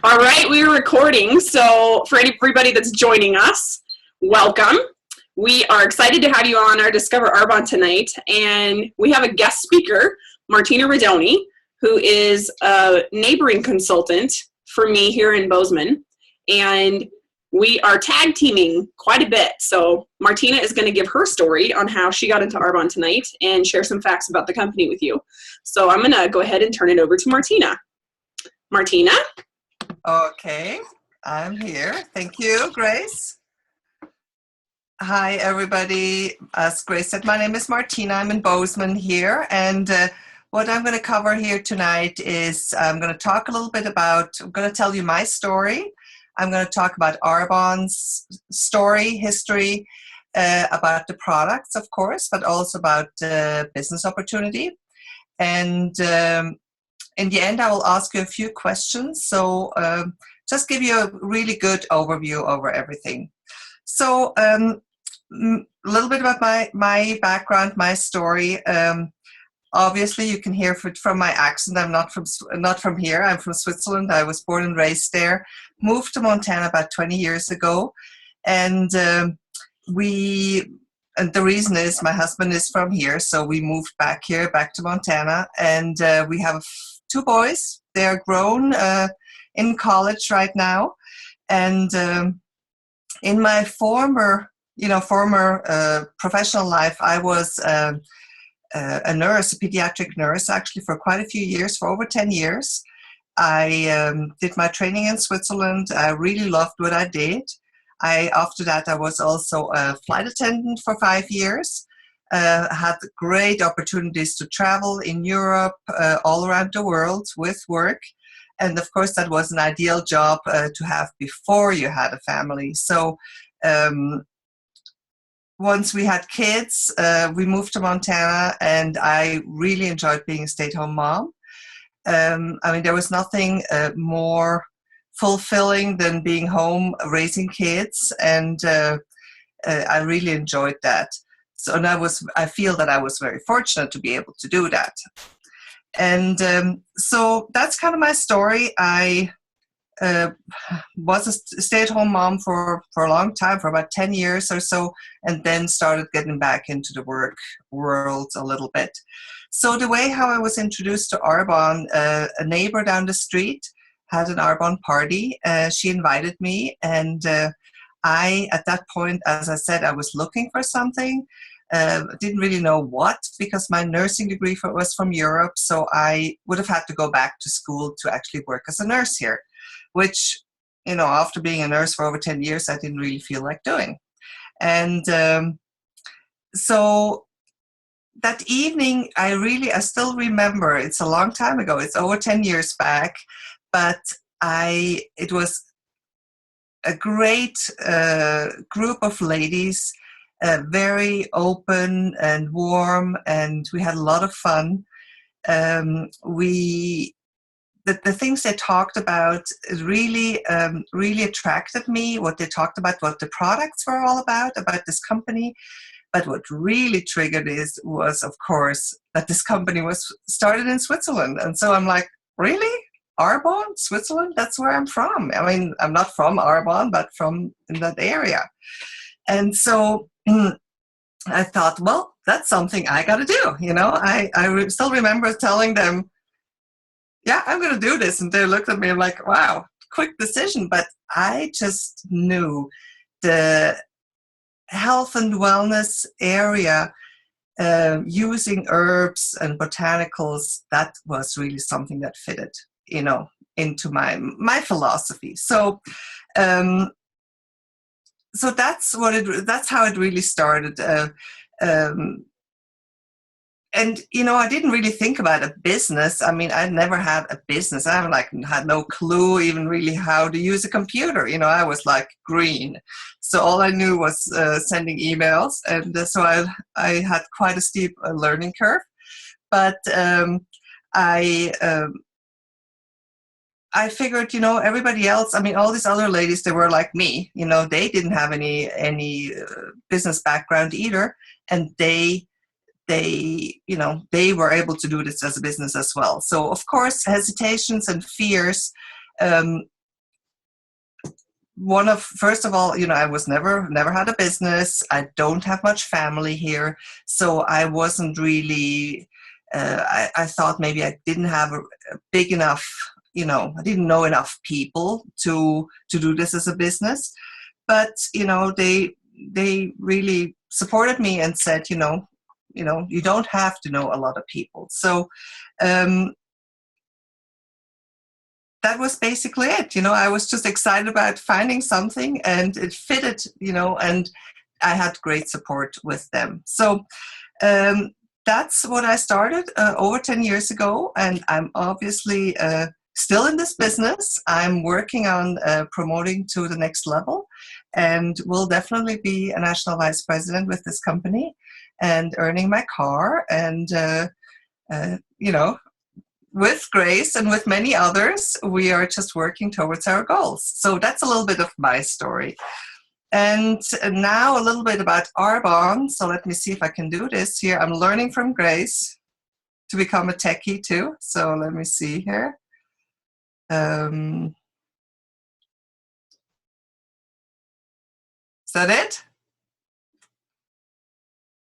All right, we're recording. So, for everybody that's joining us, welcome. We are excited to have you on our Discover Arbonne tonight. And we have a guest speaker, Martina Rodoni, who is a neighboring consultant for me here in Bozeman. And we are tag teaming quite a bit. So, Martina is going to give her story on how she got into Arbonne tonight and share some facts about the company with you. So, I'm going to go ahead and turn it over to Martina. Martina? Okay, I'm here. Thank you, Grace. Hi, everybody. As Grace said, my name is Martina. I'm in Bozeman here. And what I'm going to cover here tonight is I'm going to talk a little bit about, I'm going to tell you my story. I'm going to talk about Arbonne's story, history, about the products, of course, but also about business opportunity. And in the end, I will ask you a few questions. So just give you a really good overview over everything. So a little bit about my background, my story. Obviously, you can hear from my accent. I'm not from here. I'm from Switzerland. I was born and raised there. Moved to Montana about 20 years ago. And and the reason is my husband is from here. So we moved back here, back to Montana. And we have two boys. They're grown in college right now. And in my former professional life, I was a nurse, a pediatric nurse, actually for quite a few years, for over 10 years. I did my training in Switzerland. I really loved what I did. After that, I was also a flight attendant for 5 years. Had great opportunities to travel in Europe, all around the world with work. And of course, that was an ideal job to have before you had a family. So once we had kids, we moved to Montana, and I really enjoyed being a stay-at-home mom. There was nothing more fulfilling than being home raising kids, and I really enjoyed that. So, and I feel that I was very fortunate to be able to do that. And so that's kind of my story. I was a stay-at-home mom for a long time, for about 10 years or so, and then started getting back into the work world a little bit. So the way how I was introduced to Arbonne, a neighbor down the street had an Arbonne party. She invited me, and at that point, as I said, I was looking for something. Didn't really know what, because my nursing degree was from Europe, so I would have had to go back to school to actually work as a nurse here, which, after being a nurse for over 10 years, I didn't really feel like doing. And so that evening, I still remember, it's a long time ago, it's over 10 years back, but it was a great group of ladies, very open and warm, and we had a lot of fun. The things they talked about really attracted me, what they talked about, what the products were all about this company. But what really triggered was, of course, that this company was started in Switzerland. And so I'm like, really? Arbonne, Switzerland? That's where I'm from. I mean, I'm not from Arbonne, but from in that area. And so I thought, well, that's something I got to do. I still remember telling them, yeah, I'm going to do this. And they looked at me like, wow, quick decision. But I just knew the health and wellness area, using herbs and botanicals, that was really something that fitted, into my philosophy. So, so that's how it really started. And, I didn't really think about a business. I mean, I never had a business. I had no clue even really how to use a computer. I was like green. So all I knew was sending emails. And so I had quite a steep learning curve. But I figured, everybody else, all these other ladies, they were like me. They didn't have any business background either. And they were able to do this as a business as well. So, of course, hesitations and fears first of all, I was never had a business. I don't have much family here, so I wasn't really. I thought maybe I didn't have a big enough. I didn't know enough people to do this as a business, but they really supported me and said, you don't have to know a lot of people. So that was basically it. I was just excited about finding something, and it fitted, and I had great support with them. So that's what I started over 10 years ago, and I'm obviously still in this business. I'm working on promoting to the next level, and will definitely be a national vice president with this company and earning my car, and with Grace and with many others, we are just working towards our goals. So that's a little bit of my story. And now a little bit about Arbonne. So let me see if I can do this here. I'm learning from Grace to become a techie too. So let me see here. Is that it?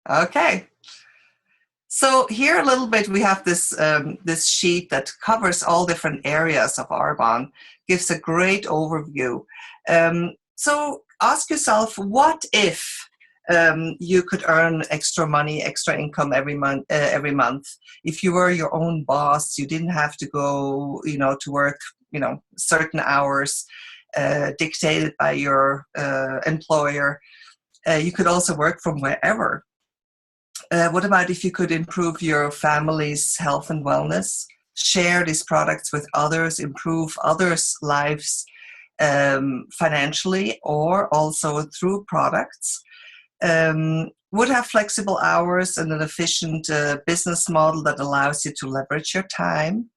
Okay. So here a little bit, we have this this sheet that covers all different areas of Arbonne, gives a great overview. So ask yourself, what if you could earn extra money, extra income every month? If you were your own boss, you didn't have to go, to work, certain hours dictated by your employer. You could also work from wherever. What about if you could improve your family's health and wellness, share these products with others, improve others' lives financially or also through products? Would have flexible hours and an efficient business model that allows you to leverage your time.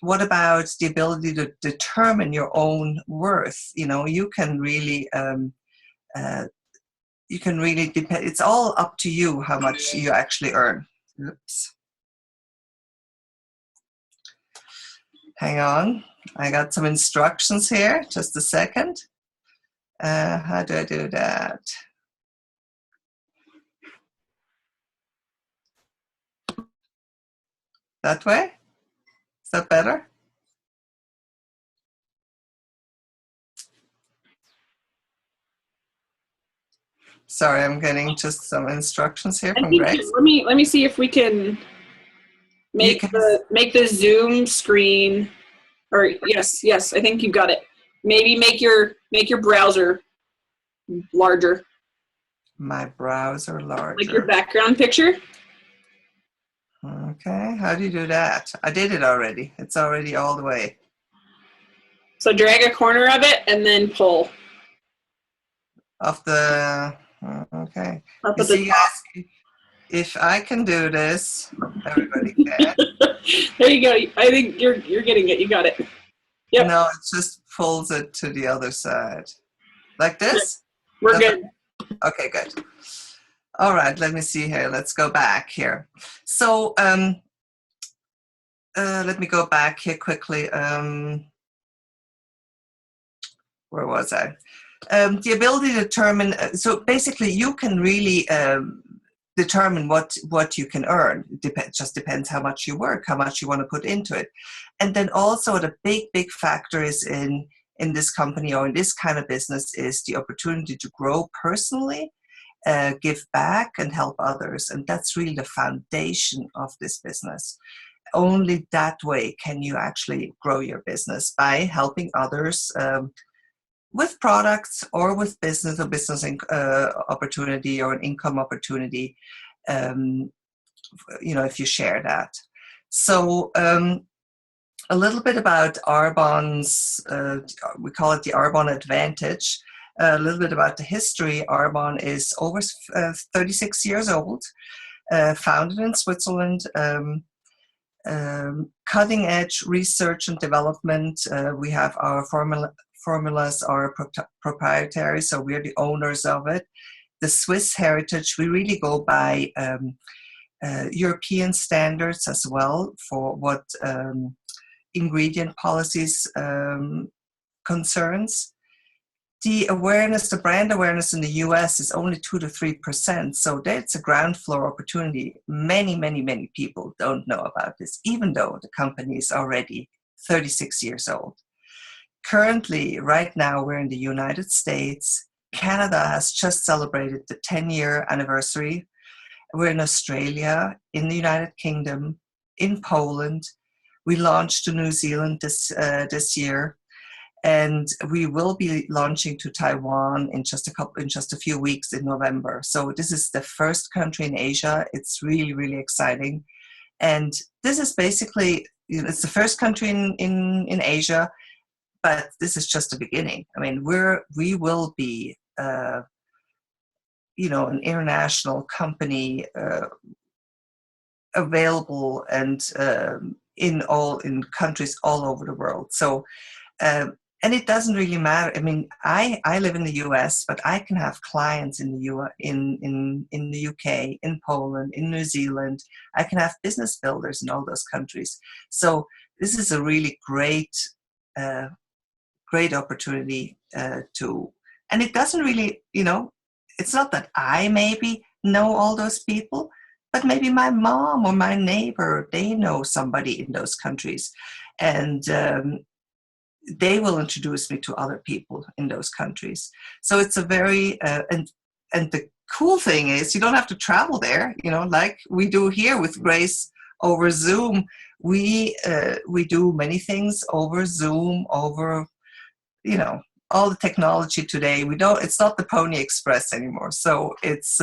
What about the ability to determine your own worth? You can really depend. It's all up to you how much you actually earn. Oops. Hang on. I got some instructions here. Just a second. How do I do that? That way? Is that better? Sorry, I'm getting just some instructions here from Grace. Let me see if we can make the Zoom screen. Or yes, I think you got it. Maybe make your browser larger. My browser larger. Like your background picture. Okay, how do you do that? I did it already. It's already all the way. So drag a corner of it and then pull. Of the, okay. Up You at the see, top. guys, if I can do this, everybody can. There you go. I think you're getting it. You got it. Yep. No, it just pulls it to the other side. Like this? We're good. Okay, good. All right, let me see here. Let's go back here. So let me go back here quickly. Where was I? The ability to determine, so basically you can really determine what you can earn. Just depends how much you work, how much you want to put into it. And then also the big factor is in this company or in this kind of business is the opportunity to grow personally, give back and help others. And that's really the foundation of this business. Only that way can you actually grow your business, by helping others with products or with business or business opportunity or an income opportunity, if you share that. So a little bit about Arbonne's, we call it the Arbonne advantage. A little bit about the history. Arbonne is over 36 years old, founded in Switzerland. Cutting edge research and development. We have our formulas are proprietary, so we're the owners of it. The Swiss heritage, we really go by European standards as well for what ingredient policies concerns. the awareness, the brand awareness in the US is only 2 to 3%. So that's a ground floor opportunity. Many, many, many people don't know about this, even though the company is already 36 years old. Currently, right now, we're in the United States. Canada has just celebrated the 10-year anniversary. We're in Australia, in the United Kingdom, in Poland. We launched to New Zealand this year. And we will be launching to Taiwan in just a few weeks in November. So this is the first country in Asia. It's really, really exciting. And this is basically, it's the first country in Asia, but this is just the beginning. I mean, we will be, an international company available and in countries all over the world. So. And it doesn't really matter. I mean, I live in the US, but I can have clients in the in the UK, in Poland, in New Zealand. I can have business builders in all those countries. So this is a really great opportunity and it doesn't really, it's not that I maybe know all those people, but maybe my mom or my neighbor, they know somebody in those countries. And they will introduce me to other people in those countries. So it's a very, and the cool thing is you don't have to travel there, like we do here with Grace over Zoom. We do many things over Zoom, over, all the technology today. It's not the Pony Express anymore. So it's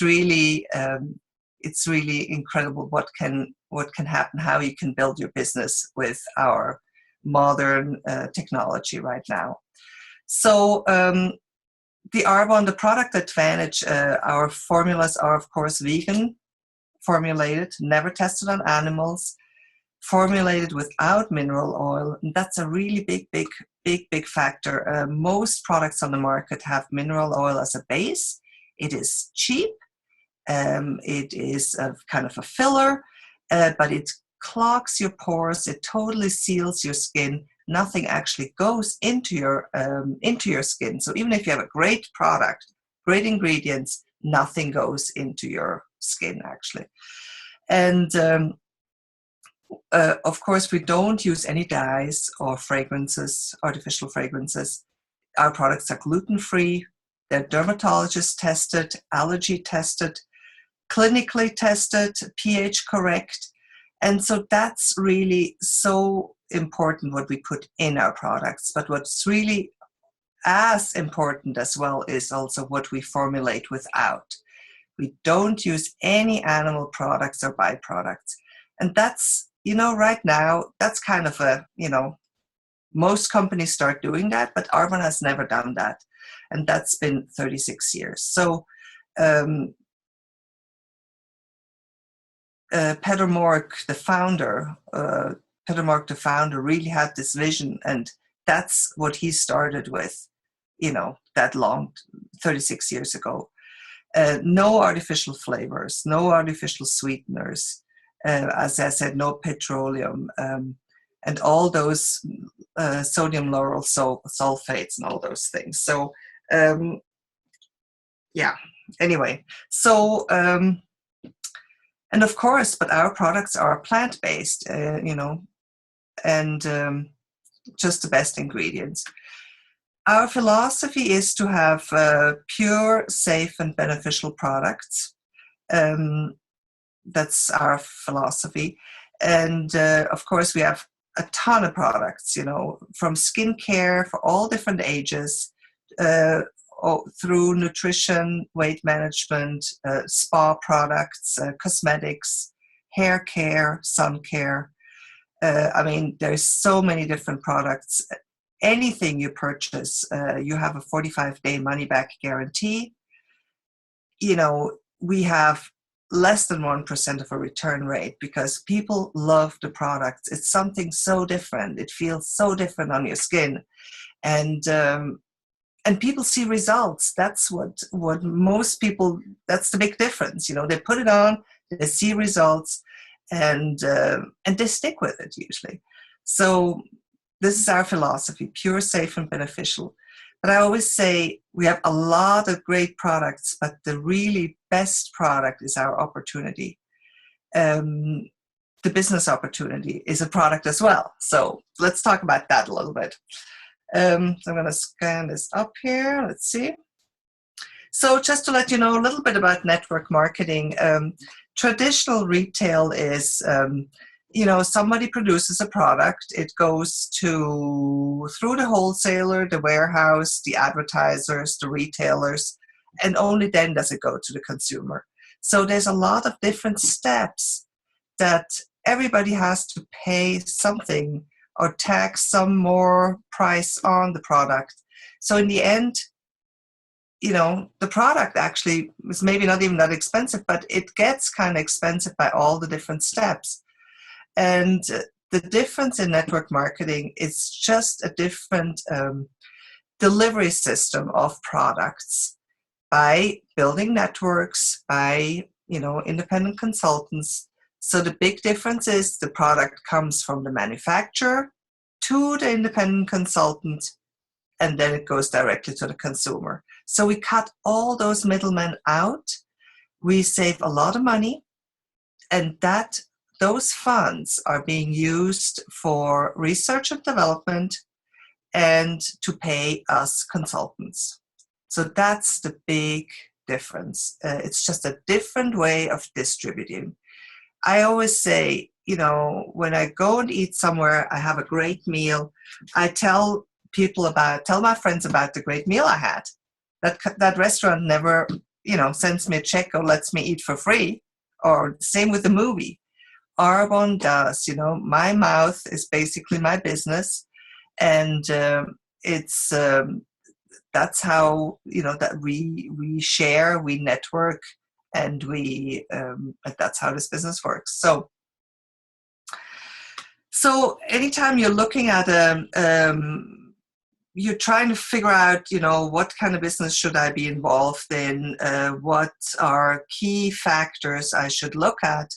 really incredible what can happen, how you can build your business with our modern technology right now. So the Arbonne, the product advantage, our formulas are of course vegan formulated, never tested on animals, formulated without mineral oil. And that's a really big factor. Most products on the market have mineral oil as a base. It is cheap. It is kind of a filler, but it clogs your pores. It totally seals your skin. Nothing actually goes into your skin. So even if you have a great product, great ingredients, nothing goes into your skin actually. And of course, we don't use any dyes or fragrances, artificial fragrances. Our products are gluten-free. They're dermatologist tested, allergy tested, clinically tested, pH correct. And so that's really so important what we put in our products. But what's really as important as well is also what we formulate without. We don't use any animal products or byproducts. And that's, right now, that's kind of a, most companies start doing that, but Arbonne has never done that. And that's been 36 years. So Peter Mork, the founder, really had this vision, and that's what he started with, that long, 36 years ago. No artificial flavors, no artificial sweeteners, as I said, no petroleum, and all those sodium lauryl sulfates and all those things. So, anyway, so, and of course, but our products are plant-based, and just the best ingredients. Our philosophy is to have pure, safe, and beneficial products. That's our philosophy. And of course, we have a ton of products, from skincare for all different ages, through nutrition, weight management, spa products, cosmetics, hair care, sun care. There's so many different products. Anything you purchase, you have a 45-day money-back guarantee. We have less than 1% of a return rate because people love the products. It's something so different. It feels so different on your skin. And people see results. That's what most people, that's the big difference. They put it on, they see results, and they stick with it usually. So this is our philosophy: pure, safe, and beneficial. But I always say we have a lot of great products, but the really best product is our opportunity. The business opportunity is a product as well. So let's talk about that a little bit. So I'm going to scan this up here. Let's see. So just to let you know a little bit about network marketing, traditional retail is, somebody produces a product, it goes through the wholesaler, the warehouse, the advertisers, the retailers, and only then does it go to the consumer. So there's a lot of different steps that everybody has to pay something or tax some more price on the product. So in the end, the product actually is maybe not even that expensive, but it gets kind of expensive by all the different steps. And the difference in network marketing is just a different delivery system of products by building networks, by, independent consultants. So the big difference is the product comes from the manufacturer to the independent consultant, and then it goes directly to the consumer. So we cut all those middlemen out. We save a lot of money, and those funds are being used for research and development and to pay us consultants. So that's the big difference. It's just a different way of distributing. I always say, when I go and eat somewhere, I have a great meal, I tell my friends about the great meal I had. That restaurant never, sends me a check or lets me eat for free, or same with the movie. Arbonne does, my mouth is basically my business, and it's that's how, that we share, we network, and that's how this business works. So anytime you're looking at you're trying to figure out, what kind of business should I be involved in? What are key factors I should look at?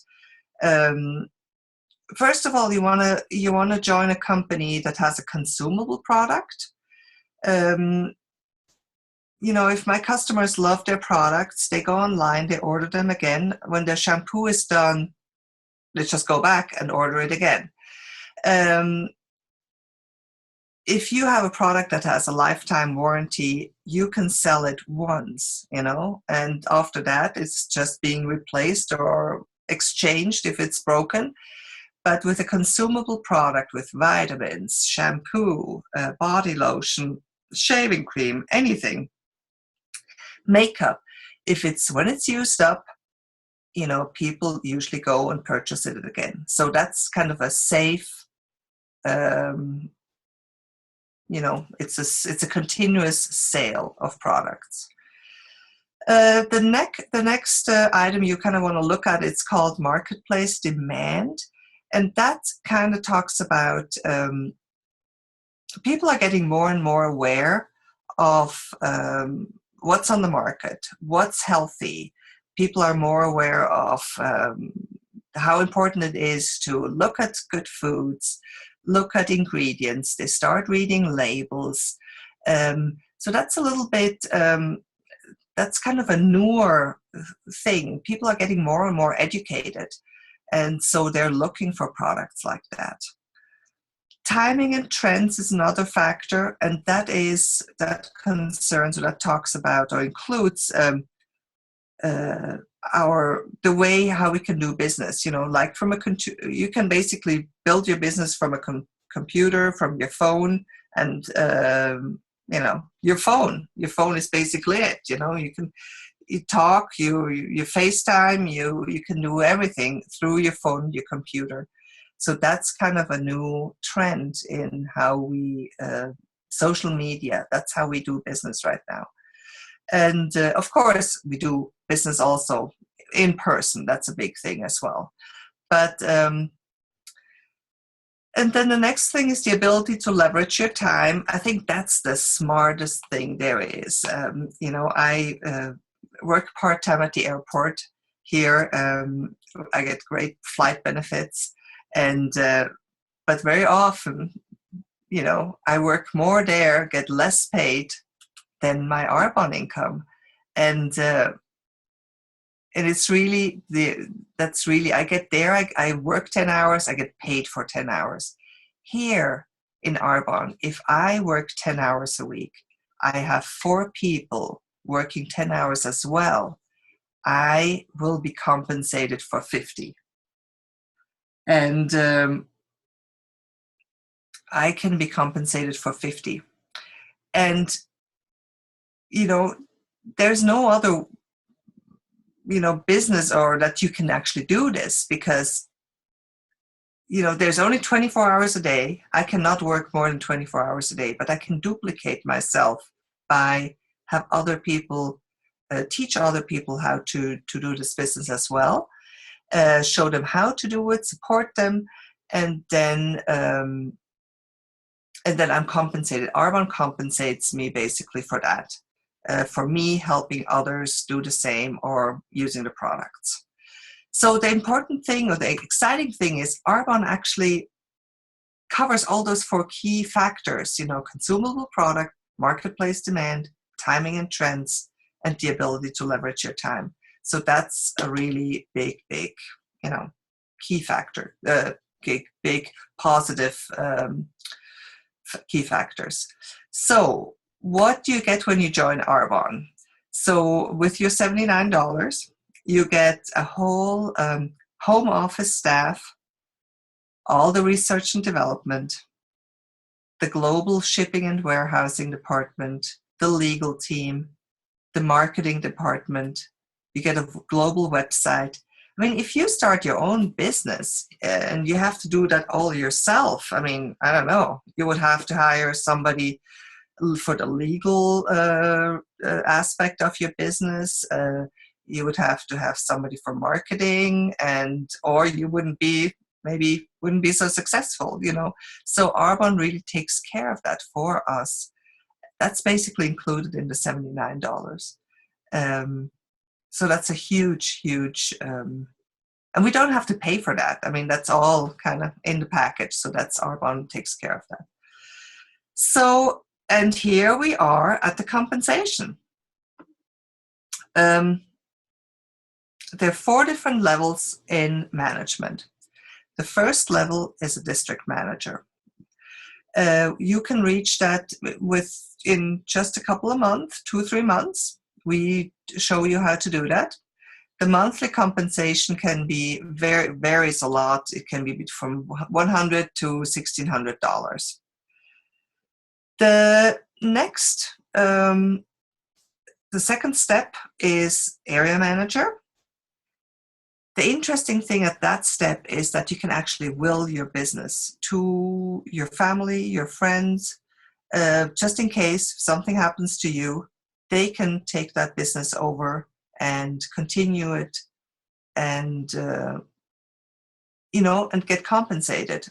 First of all, you want to join a company that has a consumable product. If my customers love their products, they go online, they order them again. When their shampoo is done, they just go back and order it again. If you have a product that has a lifetime warranty, you can sell it once, and after that, it's just being replaced or exchanged if it's broken. But with a consumable product, with vitamins, shampoo, body lotion, shaving cream, anything, makeup, when it's used up, people usually go and purchase it again. So that's kind of a safe, it's a continuous sale of products. The next item you kind of want to look at, it's called marketplace demand. And that kind of talks about people are getting more and more aware of what's on the market, what's healthy. People are more aware of how important it is to look at good foods, look at ingredients. They start reading labels. So that's a little bit, that's kind of a newer thing. People are getting more and more educated. And so they're looking for products like that. Timing and trends is another factor, and that concerns, or that talks about or includes the way how we can do business. Like you can basically build your business from a computer, from your phone, and your phone. Your phone is basically it. You talk, you FaceTime, you can do everything through your phone, your computer. So that's kind of a new trend in how we, social media, that's how we do business right now. And of course, we do business also in person. That's a big thing as well. But, and then the next thing is the ability to leverage your time. I think that's the smartest thing there is. I work part-time at the airport here. I get great flight benefits, and but very often, I work more there, get less paid than my Arbonne income. And it's really I get there, I work 10 hours, I get paid for 10 hours. Here in Arbonne, if I work 10 hours a week, I have 4 people working 10 hours as well. I will be compensated for 50. And I can be compensated for 50. And, there's no other, business or that you can actually do this, because, there's only 24 hours a day. I cannot work more than 24 hours a day, but I can duplicate myself by have other people teach other people how to do this business as well, show them how to do it, support them, and then I'm compensated. Arbonne compensates me basically for that, for me helping others do the same or using the products. So the important thing, or the exciting thing, is Arbonne actually covers all those 4 key factors, consumable product, marketplace demand, timing and trends, and the ability to leverage your time. So that's a really big, key factor, big positive key factors. So what do you get when you join Arbonne? So with your $79, you get a whole home office staff, all the research and development, the global shipping and warehousing department, the legal team, the marketing department. You get a global website. I mean, if you start your own business and you have to do that all yourself, I mean, I don't know, you would have to hire somebody for the legal aspect of your business. You would have to have somebody for marketing, or you wouldn't be so successful, So Arbonne really takes care of that for us. That's basically included in the $79. So that's a huge, and we don't have to pay for that. I mean, that's all kind of in the package. So that's Arbonne takes care of that. So, and here we are at the compensation. There are 4 different levels in management. The first level is a district manager. You can reach that in just a couple of months, 2-3 months. We show you how to do that. The monthly compensation can be varies a lot. It can be from $100 to $1,600. The next, the second step is area manager. The interesting thing at that step is that you can actually will your business to your family, your friends, just in case something happens to you. They can take that business over and continue it, and and get compensated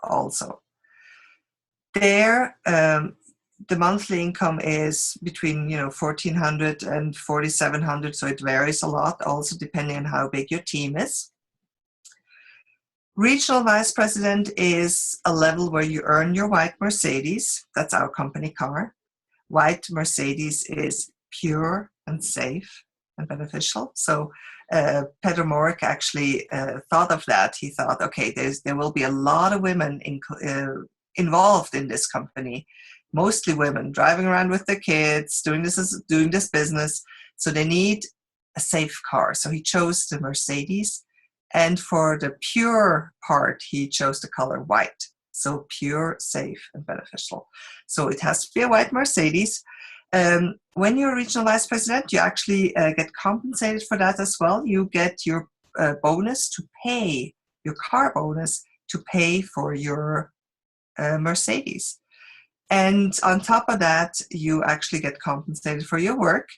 also. There, the monthly income is between $1,400 and $4,700, so it varies a lot, also depending on how big your team is. Regional Vice President is a level where you earn your white Mercedes. That's our company car. White Mercedes is pure and safe and beneficial. So Peter Morik actually thought of that. He thought, okay, there will be a lot of women involved in this company, mostly women driving around with their kids, doing this business. So they need a safe car. So he chose the Mercedes. And for the pure part, he chose the color white. So pure, safe, and beneficial. So it has to be a white Mercedes. When you're a regional vice president, you actually get compensated for that as well. You get your bonus to pay, your car bonus to pay for your Mercedes. And on top of that, you actually get compensated for your work.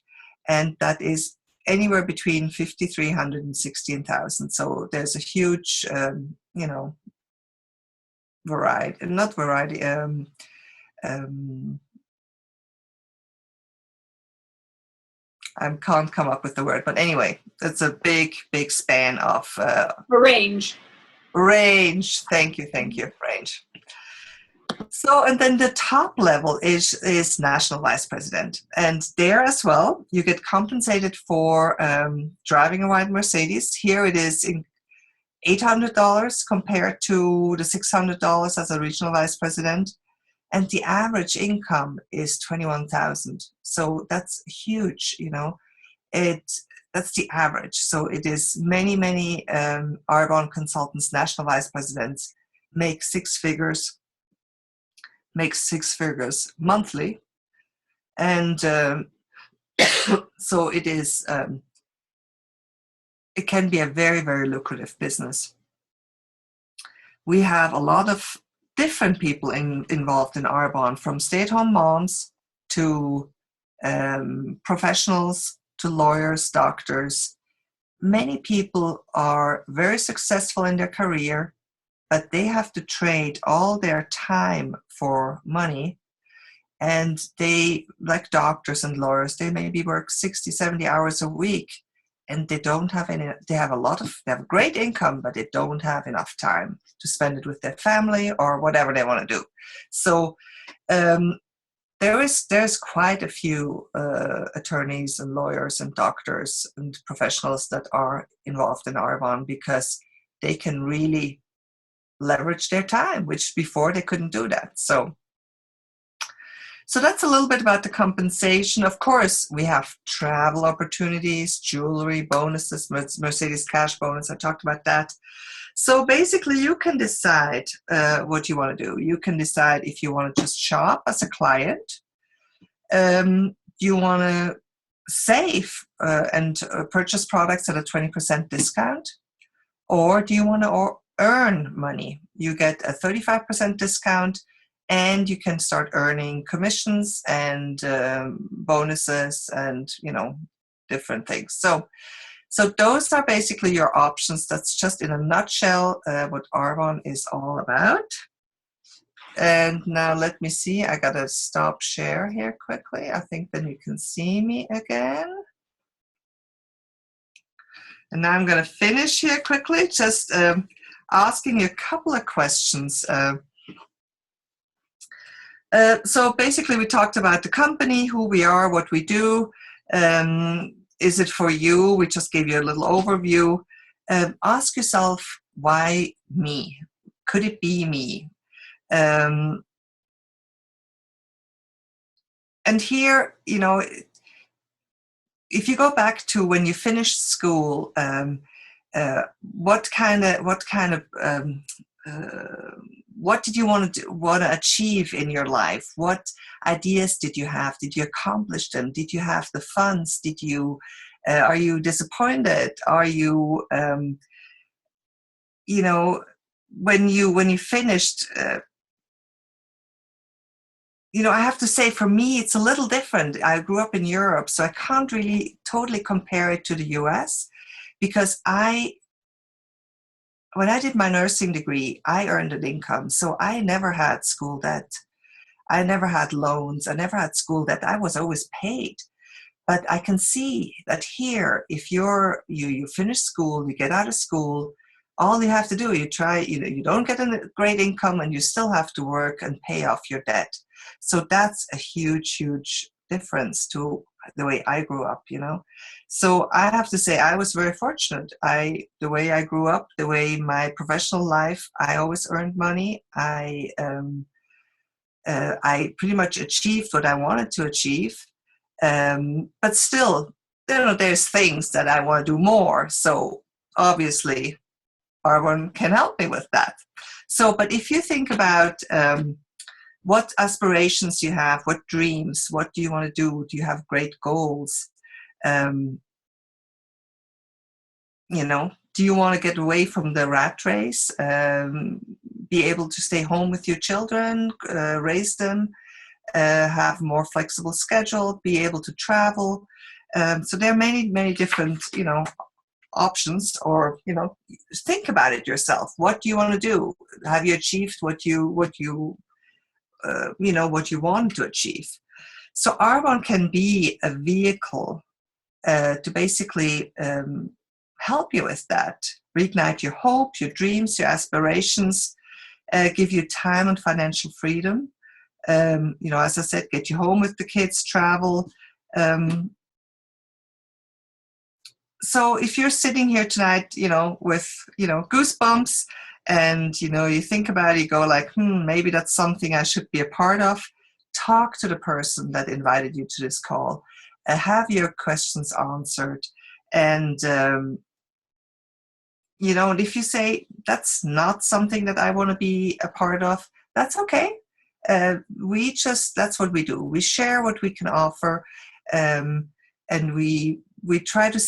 And that is anywhere between $5,300 and $16,000. So there's a huge, variety, not variety, I can't come up with the word, but anyway, it's a big span of range. Range. Thank you, range. So, and then the top level is national vice president. And there as well, you get compensated for driving a white Mercedes. Here it is in $800 compared to the $600 as a regional vice president. And the average income is 21,000. So that's huge, you know. That's the average. So it is many Arbonne consultants, national vice presidents make six figures monthly, and so it is. It can be a very lucrative business. We have a lot of different people involved in Arbonne, from stay-at-home moms to professionals to lawyers, doctors. Many people are very successful in their career, but they have to trade all their time for money. And they, like doctors and lawyers, they maybe work 60, 70 hours a week, and they don't have any, they have great income, but they don't have enough time to spend it with their family or whatever they want to do. So there's quite a few attorneys and lawyers and doctors and professionals that are involved in Arbonne because they can really leverage their time, which before they couldn't do that. So that's a little bit about the compensation. Of course, we have travel opportunities, jewelry, bonuses, Mercedes cash bonus. I talked about that. So basically, you can decide what you want to do. You can decide if you want to just shop as a client. You want to save and purchase products at a 20% discount, or do you want to earn money? You get a 35% discount, and you can start earning commissions and bonuses and, you know, different things. So those are basically your options. That's just in a nutshell what Arbonne is all about. And now let me see. I got to stop share here quickly. I think then you can see me again. And now I'm going to finish here quickly, just asking you a couple of questions. So basically, we talked about the company, who we are, what we do. Is it for you? We just gave you a little overview. Ask yourself, why me? Could it be me? And here, you know, if you go back to when you finished school, what did you want to achieve in your life? What ideas did you have? Did you accomplish them? Did you have the funds? Did you? Are you disappointed? Are you? You know, when you finished. You know, I have to say, for me, it's a little different. I grew up in Europe, so I can't really totally compare it to the US, because when I did my nursing degree, I earned an income. So I never had school debt. I never had loans. I never had school debt. I was always paid. But I can see that here, if you finish school, you get out of school, all you have to do, you don't get a great income, and you still have to work and pay off your debt. So that's a huge difference to the way I grew up, you know. So I have to say I was very fortunate. The way I grew up, the way my professional life, I always earned money. I pretty much achieved what I wanted to achieve. But still, you know, there's things that I want to do more. So obviously, Arbonne can help me with that. So, but if you think about what aspirations you have, what dreams, what do you want to do? Do you have great goals? You know, do you want to get away from the rat race? Be able to stay home with your children, raise them, have more flexible schedule, be able to travel. So there are many different, you know, options, or, you know, think about it yourself. What do you want to do? Have you achieved what you want to achieve? So Arbonne can be a vehicle to basically help you with that, reignite your hope, your dreams, your aspirations. give you time and financial freedom. As I said, get you home with the kids, travel. So if you're sitting here tonight, with, goosebumps, and, you think about it, you go like, maybe that's something I should be a part of, talk to the person that invited you to this call. Have your questions answered. And, and if you say, that's not something that I want to be a part of, that's okay. That's what we do. We share what we can offer. And we try to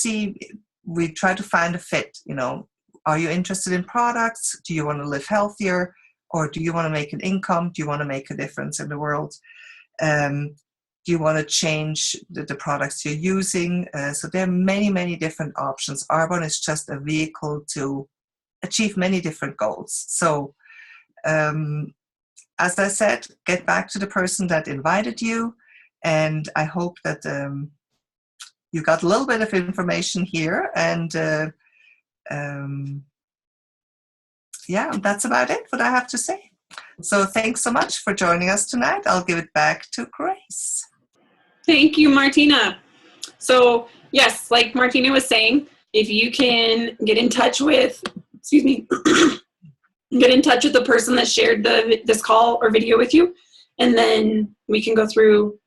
find a fit. Are you interested in products? Do you want to live healthier? Or do you want to make an income? Do you want to make a difference in the world? Do you want to change the products you're using? So there are many, many different options. Arbonne is just a vehicle to achieve many different goals. So as I said, get back to the person that invited you. And I hope that you got a little bit of information here. And that's about it, what I have to say. So thanks so much for joining us tonight. I'll give it back to Grace. Thank you, Martina. So yes, like Martina was saying, if you can get in touch with, get in touch with the person that shared this call or video with you, and then we can go through,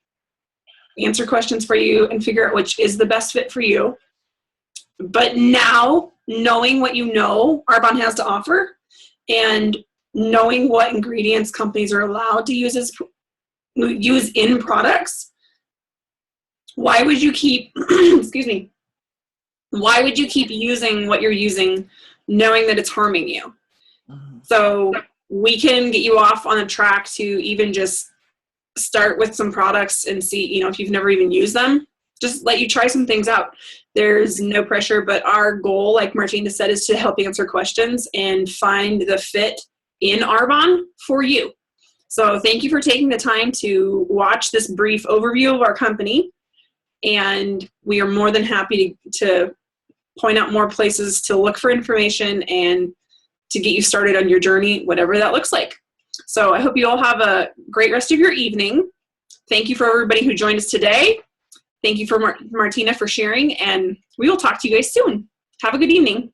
answer questions for you, and figure out which is the best fit for you. But now, knowing what Arbonne has to offer, and knowing what ingredients companies are allowed to use in products, why would you keep, why would you keep using what you're using knowing that it's harming you? Mm-hmm. So we can get you off on a track to even just start with some products and see, if you've never even used them, just let you try some things out. There's no pressure, but our goal, like Martina said, is to help answer questions and find the fit in Arbonne for you. So thank you for taking the time to watch this brief overview of our company. And we are more than happy to point out more places to look for information and to get you started on your journey, whatever that looks like. So I hope you all have a great rest of your evening. Thank you for everybody who joined us today. Thank you for Martina for sharing, and we will talk to you guys soon. Have a good evening.